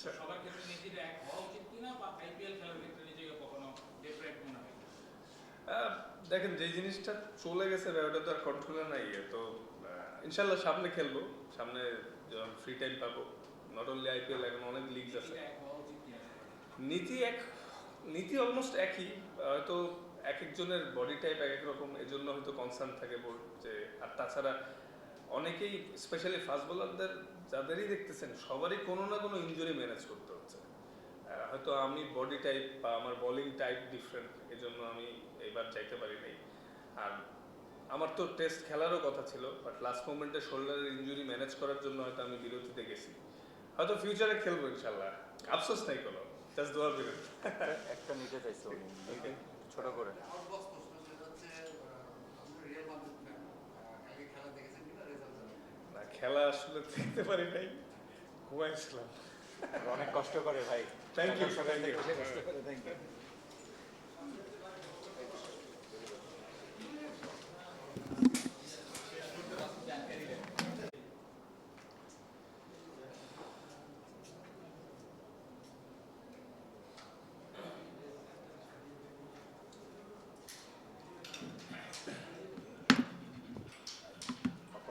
সবার ক্ষেত্রে নিজের এক হওয়া উচিত কিনা, বা আইপিএল খেলার ক্ষেত্রে নিজেকে কখনো ডিফারেন্ট মনে হয়? দেখেন, যে জিনিসটা চলে গেছে ওটা তো আর কন্ট্রোলে নাই। তো ইনশাল্লাহ সামনে খেলবো, সামনে যখন ফ্রি টাইম পাবো। নট অনলি আইপিএল, এখন অনেক লিগস আছে। নিজেকে এক হওয়া উচিত কিনা? নীতি এক, নীতি অলমোস্ট একই। হয়তো এক একজনের বডি টাইপ এক এক রকম, এজন্য হয়তো কনসার্ন থাকে বোর্ড যে। আর তাছাড়া অনেকেই স্পেশালি ফাস্ট বোলারদের যাদেরই দেখতেছেন সবারই কোনো না কোনো ইনজুরি ম্যানেজ করতে হচ্ছে। হয়তো আমি বডি টাইপ বা আমার বোলিং টাইপ ডিফারেন্ট, এজন্য আমি এবার যাইতে পারি নাই। আর আমার তো টেস্ট খেলারও কথা ছিল, বাট লাস্ট মোমেন্টে শোল্ডারের ইনজুরি ম্যানেজ করার জন্য হয়তো আমি বিরতিতে গেছি। হয়তো ফিউচারে খেলবো ইনশাল্লাহ, আফসোস নাই কোনো, জাস্ট দোয়া বিরতি। একটা নিতে চাইছো ছোট করে। না, খেলা আসলে দেখতে পারি নাই, ঘুমাইছিলাম। অনেক কষ্ট করে ভাই। থ্যাংক ইউ, সকাল থ্যাংক থেকে ইউ। উঠে কষ্ট করে, থ্যাংক ইউ। জানকারি দেন।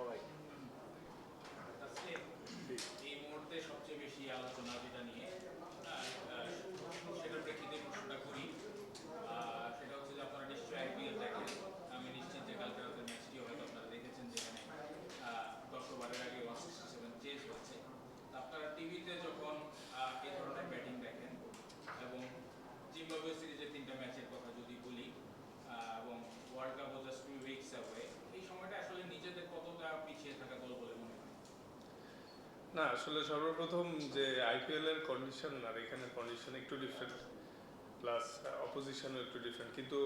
ভাই আজকে এই মুহূর্তে সবচেয়ে বেশি আলোচনা যেটা নিয়ে, সেটার প্রেক্ষিতে প্রশ্নটা করি। সেটা হচ্ছে যে আপনারা নিশ্চয়ই আইপিএল দেখেন। আমি নিশ্চিত যে কালকে রাতের ম্যাচটিও হয়তো আপনারা দেখেছেন, যেখানে 10 ওভারের আগে 167 চেঞ্জ হচ্ছে। আপনারা টিভিতে যখন এই ধরনের ব্যাটিং দেখেন, এবং জিম্বাবুয়ে সিরিজের 3টা ম্যাচের কথা যদি বলি, এবং ওয়ার্ল্ড কাপও জাস্ট 2 উইকস অ্যাওয়ে, এই সময়টা আসলে নিজেদের কতটা পিছিয়ে থাকা দল বলে মনে হয়? না, আসলে সর্বপ্রথম যে আইপিএল এর কন্ডিশন আর এখানের কন্ডিশন একটু ডিফারেন্ট, প্লাস অপোজিশনও একটু ডিফারেন্ট। কিন্তু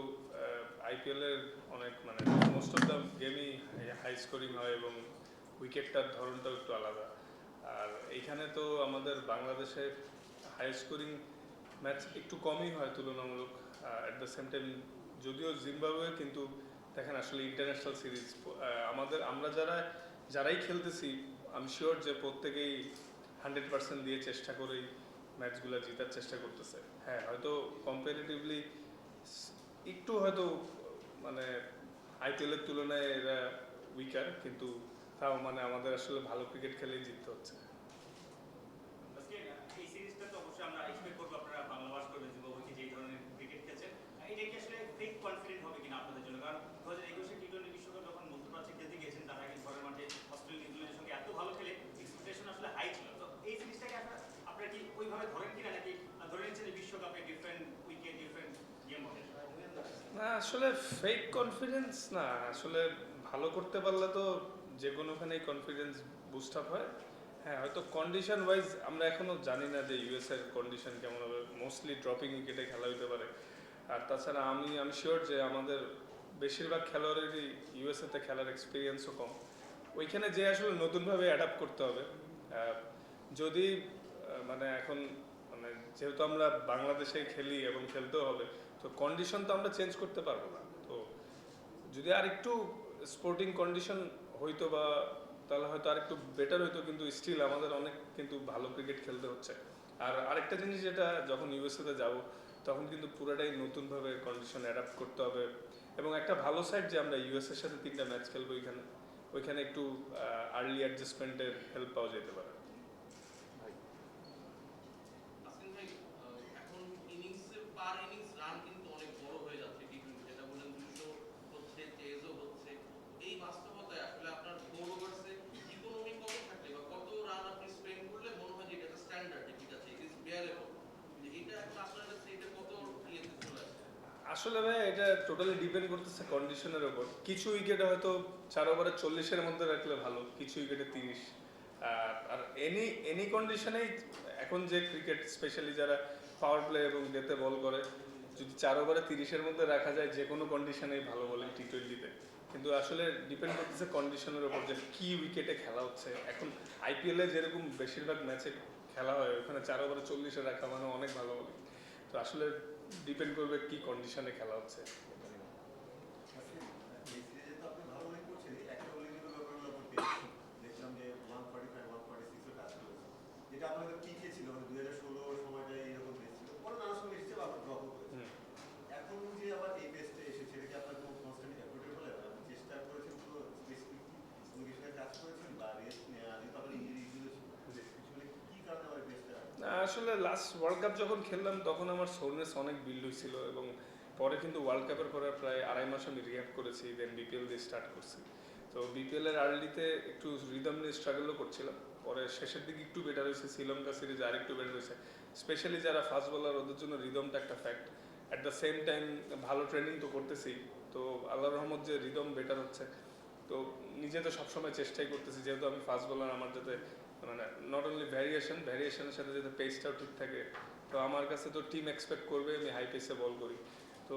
আইপিএল এর অনেক মানে মোস্ট অফ দ্য গেমই হাই স্কোরিং হয় এবং উইকেটটার ধরনটাও একটু আলাদা। আর এইখানে তো আমাদের বাংলাদেশে হাই স্কোরিং ম্যাচ একটু কমই হয় তুলনামূলক। অ্যাট দ্য সেম টাইম যদিও জিম্বাবুয়ে, কিন্তু দেখেন আসলে ইন্টারন্যাশনাল সিরিজ আমরা যারাই খেলতেছি, আমি শিওর যে প্রত্যেকেই 100% দিয়ে চেষ্টা করেই ম্যাচগুলো জেতার চেষ্টা করতেছে। হ্যাঁ, হয়তো কম্পারেটিভলি একটু হয়তো মানে আইপিএলের তুলনায় এরা উইকার, কিন্তু তাও মানে আমাদের আসলে ভালো ক্রিকেট খেলেই জিততে হচ্ছে। আজকে এই সিরিজটা তো অবশ্যই আমরা এক্সপেক্ট করবো আপনারা বাংলাবাস করবেন জিম্বাবুয়েকে যে ধরনের ক্রিকেট খেলছেন। এটা কি আসলে ফেক কনফিডেন্ট হবে কিনা আপনাদের জন্য? কারণ 2021 টি20 বিশ্বকাপ যখন মধ্যপ্রাচ্যে খেলতে গিয়েছেন, তারা আগে ঘরের মাঠে অস্ট্রেলিয়া নিউজিল্যান্ডের সঙ্গে এত ভালো খেলে এক্সপেকটেশন আসলে হাই ছিল। তো এই সিরিজটাকে আপনারা কি ওইভাবে ধরেন কিনা, নাকি ধরে নিচ্ছেন যে বিশ্বকাপে ডিফারেন্ট উইকেট, ডিফারেন্ট গেম হবে? না, আসলে ফেক কনফিডেন্স না, আসলে ভালো করতে পারলে তো যে কোনোখানেই কনফিডেন্স বুস্ট আপ হয়। হ্যাঁ, হয়তো কন্ডিশন ওয়াইজ আমরা এখনো জানি না যে ইউএস এর কন্ডিশন কেমন হবে। মোস্টলি ড্রপিং উইকেটে খেলা হতে পারে। আর তাছাড়া আমি শিওর যে আমাদের বেশিরভাগ খেলোয়াড়েরই ইউএসএতে খেলার এক্সপিরিয়েন্সও কম। ওইখানে যে আসলে নতুনভাবে অ্যাডাপ্ট করতে হবে। যদি মানে এখন মানে যেহেতু আমরা বাংলাদেশে খেলি এবং খেলতেও হবে, তো কন্ডিশন তো আমরা চেঞ্জ করতে পারবো না। তো যদি আর একটু স্পোর্টিং কন্ডিশন হইতো বা তাহলে হয়তো আর একটু বেটার হইতো, কিন্তু স্টিল আমাদের অনেক কিন্তু ভালো ক্রিকেট খেলতে হচ্ছে। আর আরেকটা জিনিস, যেটা যখন ইউএসএতে যাব তখন কিন্তু পুরোটাই নতুনভাবে কন্ডিশন অ্যাডাপ্ট করতে হবে। এবং একটা ভালো সাইড যে আমরা ইউএসএর সাথে 3টা ম্যাচ খেলবো ওইখানে একটু আর্লি অ্যাডজাস্টমেন্টের হেল্প পাওয়া যেতে পারে। আসিফ ভাই, এখন পার ইনিংস রান কিন্তু অনেক বড় হয়ে যাচ্ছে টি20, যেটা বলেন 200 হচ্ছে, চেজও হচ্ছে। এই বাস্তবতায় আসলে আপনার 4 ওভার্সে ইকোনমি কত থাকলে বা কত রান আপনি স্পেন্ড করলে মনে হয় যে এটা স্ট্যান্ডার্ড, ঠিক আছে, ইট ইজ বিয়ারেবল, এটা এখন আপনার কাছে এটা কত ইয়েতে চলে আসে? আসলে ভাই এটা টোটালি ডিপেন্ড করতেছে কন্ডিশনের ওপর। কিছু উইকেটে হয়তো 4 ওভারে 40-এর মধ্যে রাখলে ভালো, কিছু উইকেটে 30। আর এনি কন্ডিশনেই এখন যে ক্রিকেট, স্পেশালি যারা পাওয়ার প্লে এবং ডেতে বল করে, যদি 4 ওভারে 30-এর মধ্যে রাখা যায় যে কোনো কন্ডিশনেই ভালো বলে টি20-তে। কিন্তু আসলে ডিপেন্ড করতেছে কন্ডিশনের ওপর যে কী উইকেটে খেলা হচ্ছে। এখন আইপিএলে যেরকম বেশিরভাগ ম্যাচে খেলা হয়, ওখানে 4 ওভারে 40-এ রাখা মানে অনেক ভালো বলে। তো আসলে ডিপেন্ড করবে কি কন্ডিশনে খেলা হচ্ছে। দেখলাম যে 145, 146 টাচ করেছে, যেটা আমাদের কি ছিল 2016 আসলে লাস্ট ওয়ার্ল্ড কাপ যখন খেললাম তখন আমার সোরনেস অনেক বিল্ড হয়েছিল এবং পরে কিন্তু ওয়ার্ল্ড কাপের পরে প্রায় 2.5 মাস আমি রিহ্যাব করেছি, দেন বিপিএল দিয়ে স্টার্ট করছি। তো বিপিএল এর আর্লিতে একটু রিদম নিয়ে স্ট্রাগলও করছিলাম, পরে শেষের দিকে একটু বেটার হয়েছে, শ্রীলঙ্কা সিরিজ আর একটু বেটার হয়েছে। স্পেশালি যারা ফাস্ট বোলার ওদের জন্য রিদমটা একটা fact. At the same time ভালো ট্রেনিং তো করতেছি, তো আল্লাহর রহমত যে রিদম বেটার হচ্ছে। তো নিজে তো সবসময় চেষ্টাই করতেছি, যেহেতু আমি ফাস্ট বোলার, আমার যাতে মানে নট অনলি ভ্যারিয়েশনের সাথে যাতে পেসটাও ঠিক থাকে। তো আমার কাছে তো টিম এক্সপেক্ট করবে আমি হাই পেসে বল করি। তো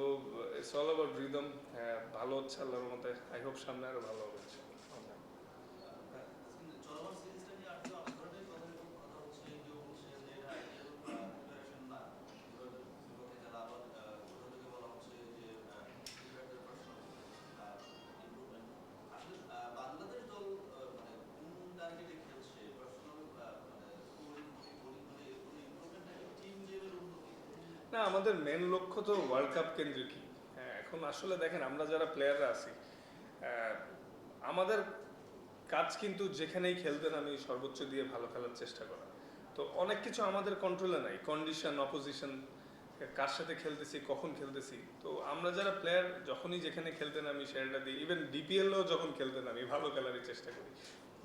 ইটস অল অ্যাবাউট রিদম। হ্যাঁ, ভালো হচ্ছে আল্লাহর মতে, আই হোপ সামনে আরও ভালো হবে। চলমান সিরিজটা নিয়ে আপনি অনেক ধরনের কথা হচ্ছে, কেউ বলছে যে এটা আইপিএল প্রিপারেশন না, বিপক্ষে যারা আবার কোথা থেকে বলা হচ্ছে যে ডিফেন্ডার পার্সোনাল ইমপ্রুভমেন্ট। আসলে বাংলাদেশ দল মানে কোন টার্গেটে খেলছে, পার্সোনাল মানে স্কোরিং বোলিং, মানে কোনো ইমপ্রুভমেন্ট নাকি টিম লেভেল উন্নতি? না, আমাদের মেন লক্ষ্য তো ওয়ার্ল্ড কাপ কেন্দ্রিক। হ্যাঁ, এখন আসলে দেখেন আমরা যারা প্লেয়াররা আছি, আমাদের কাজ কিন্তু যেখানেই খেলতেন আমি সর্বোচ্চ দিয়ে ভালো খেলার চেষ্টা করা। তো অনেক কিছু আমাদের কন্ট্রোলে নাই, কন্ডিশন, অপোজিশন, কার সাথে খেলতেছি, কখন খেলতেছি। তো আমরা যারা প্লেয়ার যখনই যেখানে খেলতেন আমি সেটা দিই, ইভেন ডিপিএলও যখন খেলতেন আমি ভালো খেলারই চেষ্টা করি।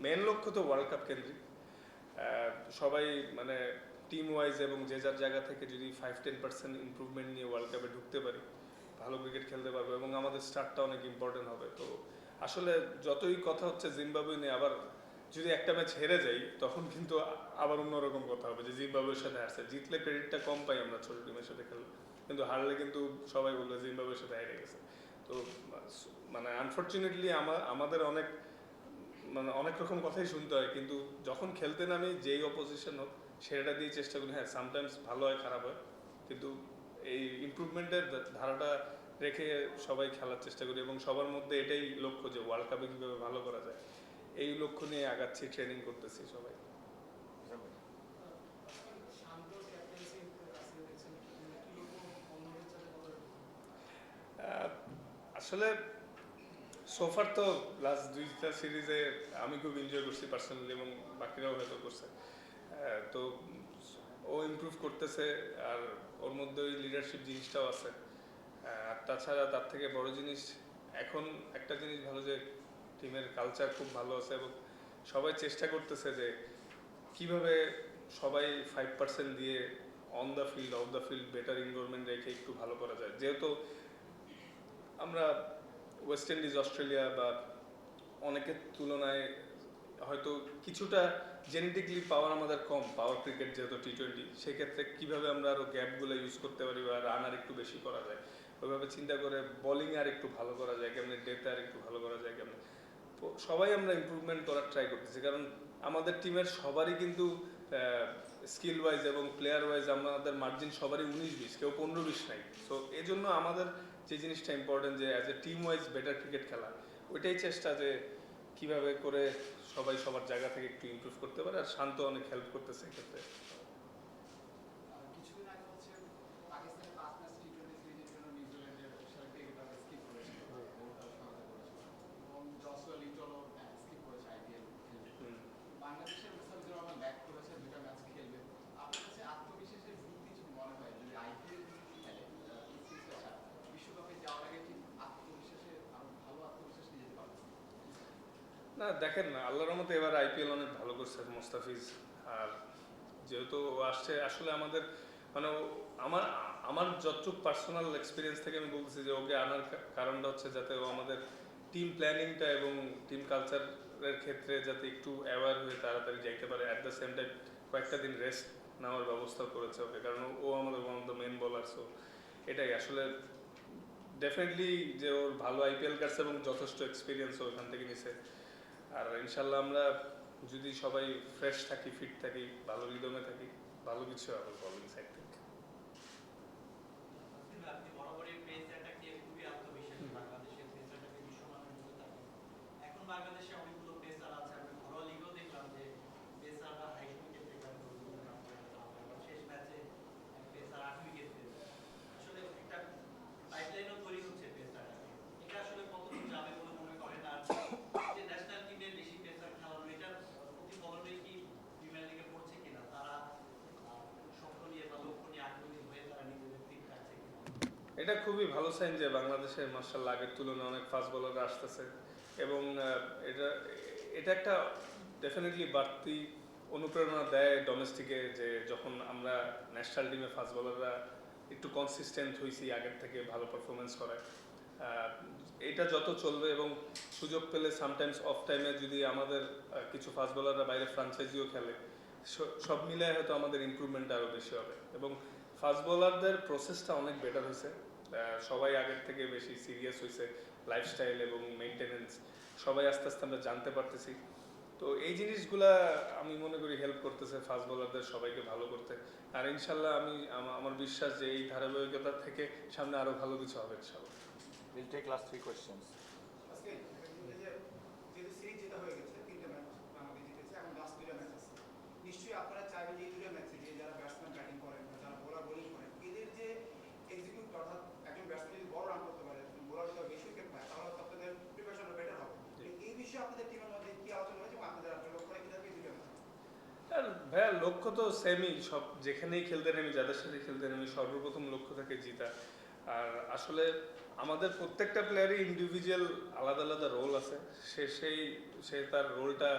মেন লক্ষ্য তো ওয়ার্ল্ড কাপ কেন্দ্রিক। সবাই মানে টিম ওয়াইজ এবং যে যার জায়গা থেকে যদি 5-10% ইমপ্রুভমেন্ট নিয়ে ওয়ার্ল্ড কাপে ঢুকতে পারি, ভালো ক্রিকেট খেলতে পারবো এবং আমাদের স্টার্টটা অনেক ইম্পর্টেন্ট হবে। তো আসলে যতই কথা হচ্ছে জিম্বাবুয়ে নিয়ে, আবার যদি একটা ম্যাচ হেরে যাই তখন কিন্তু আবার অন্যরকম কথা হবে যে জিম্বাবুয়ের সাথে হারছে। জিতলে ক্রেডিটটা কম পাই আমরা ছোট টিমের সাথে খেললে, কিন্তু হারলে কিন্তু সবাই বলবে জিম্বাবুয়ের সাথে হেরে গেছে। তো মানে আনফর্চুনেটলি আমাদের অনেক রকম কথাই শুনতে হয়, কিন্তু যখন খেলতে নামি যেই অপোজিশন হোক সেটা দিয়ে চেষ্টা করি। হ্যাঁ, সামটাইমস ভালো হয়, খারাপ হয়, কিন্তু এই ইমপ্রুভমেন্টের ধারাটা রেখে সবাই খেলার চেষ্টা করি এবং সবার মধ্যে এটাই লক্ষ্য যে ওয়ার্ল্ড কাপে কীভাবে ভালো করা যায়, এই লক্ষ্য নিয়ে আগাচ্ছি, ট্রেনিং করতেছি সবাই। আসলে সোফার তো লাস্ট 2টা সিরিজে আমি খুব এনজয় করছি পার্সোনালি এবং বাকিরাও হয়তো করছে। তো ও ইমপ্রুভ করতেছে আর ওর মধ্যে ওই লিডারশিপ জিনিসটাও আছে। আর তাছাড়া তার থেকে বড় জিনিস, এখন একটা জিনিস ভালো যে টিমের কালচার খুব ভালো আছে এবং সবাই চেষ্টা করতেছে যে কিভাবে সবাই 5% দিয়ে on the field, of the field better involvement রেখে একটু ভালো করা যায়। যেহেতু আমরা ওয়েস্ট ইন্ডিজ, অস্ট্রেলিয়া বা অনেকের তুলনায় হয়তো কিছুটা জেনেটিকলি পাওয়ার আমাদের কম, পাওয়ার ক্রিকেট যেহেতু টি20, সেক্ষেত্রে কীভাবে আমরা আরও গ্যাপগুলো ইউজ করতে পারি বা রান আর একটু বেশি করা যায়, ওইভাবে চিন্তা করে বোলিং আর একটু ভালো করা যায় কেমনি, ডেথে আর একটু ভালো করা যায় কেমনি, সবাই আমরা ইমপ্রুভমেন্ট করার ট্রাই করতেছি। কারণ আমাদের টিমের সবারই কিন্তু স্কিল ওয়াইজ এবং প্লেয়ার ওয়াইজ আমাদের মার্জিন সবারই 19-20, কেউ 15-20 নাই। সো এই জন্য আমাদের যে জিনিসটা ইম্পর্টেন্ট যে as a team wise better cricket খেলা, ওইটাই চেষ্টা যে কিভাবে করে সবাই সবার জায়গা থেকে একটু ইমপ্রুভ করতে পারে। আর শান্ত অনেক হেল্প করতেছে এক্ষেত্রে। কিছুদিন আগে হচ্ছে পাকিস্তানের 5 ম্যাচ টি20 সিরিজের জন্য নিউজিল্যান্ডের সেলেক্ট ক্রিকেটাররা স্কিপ করেছিল এবং জসুয়া লিটনও স্কিপ করেছে আইপিএল খেলতে। বাংলাদেশের মুস্তাফিজুর রহমান ব্যাক করেছে, 2টা ম্যাচ খেলবে। আপনার কাছে আত্মবিশ্বাসের দিক কিছু মনে হয় যদি আইপিএল খেলে এই সিরিজটা ছাড়া বিশ্বকাপে যাওয়ার আগে ঠিক আত্মবিশ্বাসে আরো ভালো আত্মবিশ্বাস নিয়ে যেতে পারবে? না দেখেন না, আল্লাহর রহমতে এবার আইপিএল অনেক ভালো করছে মোস্তাফিজ। আর যেহেতু ও আসছে, আসলে আমাদের মানে আমার আমার যতটুকু পার্সোনাল এক্সপিরিয়েন্স থেকে আমি বলতেছি যে ওকে আনার কারণটা হচ্ছে যাতে ও আমাদের টিম প্ল্যানিংটা এবং টিম কালচারের ক্ষেত্রে যাতে একটু অ্যাওয়ার হয়ে তাড়াতাড়ি যাইতে পারে। অ্যাট দ্য সেম টাইম কয়েকটা দিন রেস্ট নেওয়ার ব্যবস্থা করেছে ওকে, কারণ ও আমাদের one of the main bowler. So এটাই আসলে ডেফিনেটলি যে ওর ভালো আইপিএল কাটছে এবং যথেষ্ট এক্সপিরিয়েন্স ওখান থেকে নিছে। আর ইনশাল্লাহ আমরা যদি সবাই ফ্রেশ থাকি, ফিট থাকি, ভালো রিদমে থাকি, ভালো কিছু হবে বলিং সাইড থেকে। আপনি বরাবরই পেসারটাকে খুবই আত্মবিশ্বাসী, বাংলাদেশের পেসারটাকে বিশ্বমানের মধ্যে থাকে। এখন বাংলাদেশে অনেকগুলো পেসার আছে, আমি ঘরোয়া লিগেও দেখলাম যে পেসাররা হাই উইকেট টেকার শেষ ম্যাচে পেসার 8 উইকেট পেয়েছে। আসলে একটা পাইপলাইনও তৈরি হচ্ছে পেসারটাকে, এটা আসলে কতটুকু যাবে বলে মনে করেন? আর যে ন্যাশনাল টিমে বেশি পেসার খেলানো, এটার প্রতিফলনে কি প্রিমিয়ার লিগে পড়ছে কিনা? তারা এটা খুবই ভালো সাইন যে বাংলাদেশের মার্শাল্লাহ আগের তুলনায় অনেক ফাস্ট বোলাররা আসতেছে এবং এটা এটা একটা ডেফিনেটলি বাড়তি অনুপ্রেরণা দেয় ডোমেস্টিকে, যে যখন আমরা ন্যাশনাল টিমে ফাস্ট বোলাররা একটু কনসিস্টেন্ট হয়েছি, আগের থেকে ভালো পারফরমেন্স করে। এটা যত চলবে এবং সুযোগ পেলে সামটাইমস অফ টাইমে যদি আমাদের কিছু ফাস্ট বোলাররা বাইরে ফ্রাঞ্চাইজিও খেলে, সব মিলে হয়তো আমাদের ইমপ্রুভমেন্ট আরও বেশি হবে এবং ফাস্ট বোলারদের প্রসেসটা অনেক বেটার হয়েছে। সবাই আগের থেকে বেশি সিরিয়াস হয়েছে, লাইফস্টাইল এবং মেনটেনেন্স সবাই আস্তে আস্তে আমরা জানতে পারতেছি। তো এই জিনিসগুলা আমি মনে করি হেল্প করতেছে ফাস্ট বোলারদের সবাইকে ভালো করতে। আর ইনশাল্লাহ আমার বিশ্বাস যে এই ধারাবাহিকতা থেকে সামনে আরও ভালো কিছু হবে ইনশাল্লাহ। We'll take last 3 questions. আজকে যেহেতু সিরিজ জেতা হয়ে গেছে, 3টে ম্যাচ বাংলাদেশ জিতেছে, এখন লাস্ট 2টা ম্যাচ আছে। নিশ্চয়ই আপনারা চাইবেন যে এই 2টা ম্যাচে যে যারা ব্যাটসম্যান ব্যাটিং করেন বা যারা বোলার বোলিং করেন, এদের যে এক্সিকিউট, অর্থাৎ একজন ব্যাটসম্যান যদি বড় রান করতে পারে, বোলার যদি বেশি উইকেট পায়, তাহলে তো আপনাদের প্রিপারেশনটা বেটার হবে। এই বিষয়ে আপনাদের টিমের মধ্যে কি আলোচনা হয়েছে এবং আপনাদের আসলে লক্ষ্য রেখে থাকবে এই 2টা ম্যাচ? আর ভাইয়া লক্ষ্য তো সেমই, সব যেখানেই খেলতে নেমি, যাদের সাথে খেলতে নেমি, সর্বপ্রথম লক্ষ্য থাকে জিতা। আর আসলে আমাদের প্রত্যেকটা প্লেয়ারই ইন্ডিভিজুয়াল আলাদা আলাদা রোল আছে, সে তার রোলটা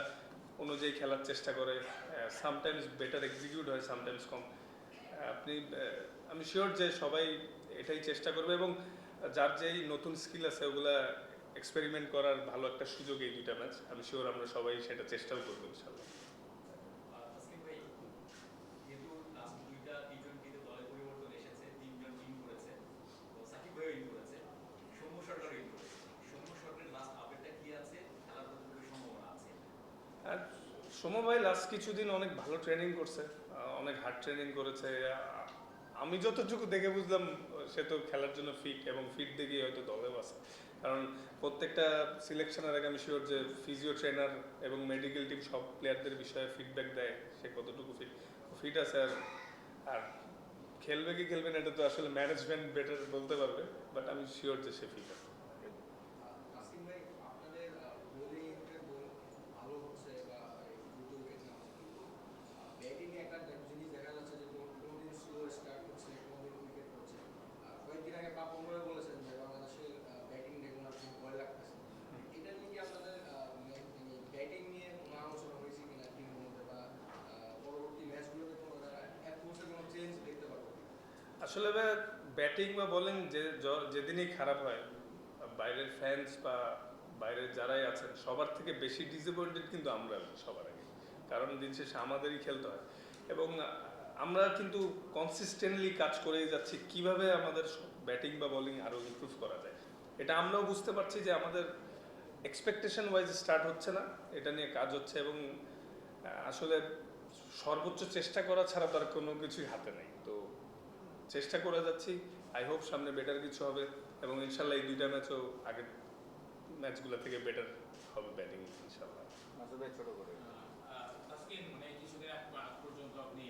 অনুযায়ী খেলার চেষ্টা করে। সামটাইমস বেটার এক্সিকিউট হয়, সামটাইমস কম। আমি শিওর যে সবাই এটাই চেষ্টা করবে এবং যার যেই নতুন স্কিল আছে ওগুলা এক্সপেরিমেন্ট করার ভালো একটা সুযোগ এই 2টা ম্যাচ। আমি শিওর আমরা সবাই সেটা চেষ্টাও করবো ইনশাল্লাহ। তাসকিন ভাই, যেহেতু লাস্ট 2টা টি-20তে দলে পরিবর্তন এসেছে, 3জন ইন করেছে, তো সাকিব ভাইও ইন করেছে, সৌম্য সরকারও ইন করেছে। সৌম্য সরকারের লাস্ট আপডেটটা কি আছে, খেলার কতটুকু সম্ভাবনা আছে? আর সোমা ভাই লাস্ট কিছুদিন অনেক ভালো ট্রেনিং করছে, অনেক হার্ড ট্রেনিং করেছে। আমি যতটুকু দেখে বুঝলাম সে তো খেলার জন্য ফিট, এবং ফিট দেখেই হয়তো দলেও আছে। কারণ প্রত্যেকটা সিলেকশনের আগে আমি শিওর যে ফিজিও ট্রেনার এবং মেডিকেল টিম সব প্লেয়ারদের বিষয়ে ফিডব্যাক দেয় সে কতটুকু ফিট আছে। আর খেলবে কি খেলবে না এটা তো আসলে ম্যানেজমেন্ট বেটার বলতে পারবে, বাট আমি শিওর যে সে ফিট আছে। তাসকিন ভাই, আপনাদের বোলিং ভালো হচ্ছে বা দ্রুত উইকেট নেওয়া হচ্ছে, কিন্তু ব্যাটিংয়ে একটা জিনিস দেখা যাচ্ছে যে কোনোদিন স্লো স্টার্ট হচ্ছে, কোনোদিন উইকেট হচ্ছে। কয়েকদিন আগে পাপন ভাই বলেছেন যে বাংলাদেশের ব্যাটিং রেগুলার খুব ভয় লাগতেছে। এটা নিয়ে কি আপনাদের ব্যাটিং নিয়ে কোনো আলোচনা হয়েছে কিনা টিমের মধ্যে, বা পরবর্তী ম্যাচগুলোতে কোনো অ্যাপ্রোচে কোনো চেঞ্জ দেখতে পারবো? আসলে ব্যাটিং বা বোলিং যেদিনই খারাপ হয়, বাইরের ফ্যান্স বা বাইরের যারাই আছেন সবার থেকে বেশি ডিসঅ্যাপয়েন্টেড কিন্তু আমরা সবার আগে, কারণ দিন শেষে আমাদেরই খেলতে হয় এবং আমরা কিন্তু কনসিস্টেন্টলি কাজ করেই যাচ্ছি কিভাবে আমাদের ব্যাটিং বা বোলিং আরও ইমপ্রুভ করা যায়। এটা আমরাও বুঝতে পারছি যে আমাদের এক্সপেকটেশন ওয়াইজ স্টার্ট হচ্ছে না, এটা নিয়ে কাজ হচ্ছে এবং আসলে সর্বোচ্চ চেষ্টা করা ছাড়া তার কোনো কিছুই হাতে নেই। তো চেষ্টা করে যাচ্ছি, আই হোপ সামনে বেটার কিছু হবে এবং ইনশাল্লাহ এই 2টা ম্যাচও আগের ম্যাচগুলো থেকে বেটার হবে ব্যাটিং ইনশাল্লাহ। মাসুদ ভাই ছোট করে। তাসকিন, মানে কিছুদিন আগ পর্যন্ত আপনি